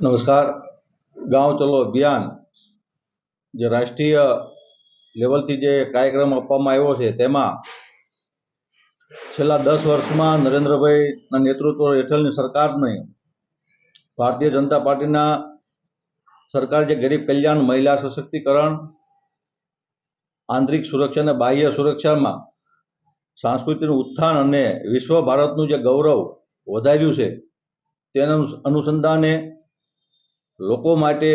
નમસ્કાર. ગાંવ ચલો અભિયાન જે રાષ્ટ્રીય લેવલથી જે કાર્યક્રમ આપવામાં આવ્યો છે તેમાં છેલ્લા 10 વર્ષમાં નરેન્દ્રભાઈના નેતૃત્વ હેઠળની સરકારની ભારતીય જનતા પાર્ટીના સરકાર જે ગરીબ કલ્યાણ, મહિલા સશક્તિકરણ, આંતરિક સુરક્ષા અને બાહ્ય સુરક્ષામાં સાંસ્કૃતિકનું ઉત્થાન અને વિશ્વ ભારતનું જે ગૌરવ વધાર્યું છે તેના અનુસંધાને લોકો માટે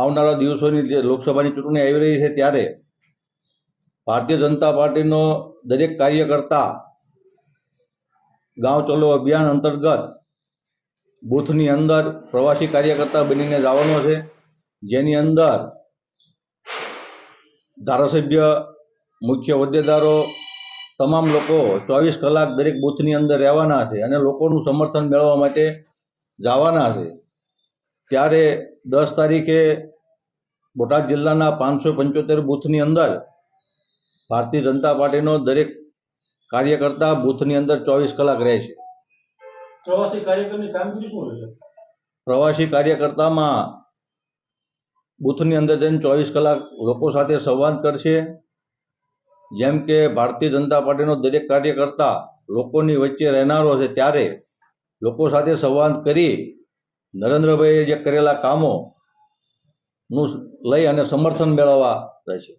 આવનારા દિવસોની જે લોકસભાની ચૂંટણી આવી રહી છે ત્યારે ભારતીય જનતા પાર્ટીનો દરેક કાર્યકર્તા ગાંવ ચલો અભિયાન અંતર્ગત બૂથની અંદર પ્રવાસી કાર્યકર્તા બનીને જવાનો છે, જેની અંદર ધારાસભ્ય, મુખ્ય હોદ્દેદારો, તમામ લોકો 24 કલાક દરેક બૂથની અંદર રહેવાના છે અને લોકોનું સમર્થન મેળવવા માટે જવાના છે. ત્યારે 10 તારીખે બોટાદ જિલ્લાના 575 બૂથની અંદર ભારતીય જનતા પાર્ટીનો દરેક કાર્યકર્તા બૂથની અંદર 24 કલાક રહે છે. પ્રવાસી કાર્યકરની કામગીરી શું રહેશે? પ્રવાસી કાર્યકર્તામાં બૂથની અંદર જઈને 24 કલાક લોકો સાથે સંવાદ કરશે. જેમ કે ભારતીય જનતા પાર્ટીનો દરેક કાર્યકર્તા લોકોની વચ્ચે રહેનારો છે, ત્યારે લોકો સાથે સંવાદ કરી નરેન્દ્રભાઈએ જે કરેલા કામોનું લઈ અને સમર્થન મેળવવા રહેશે.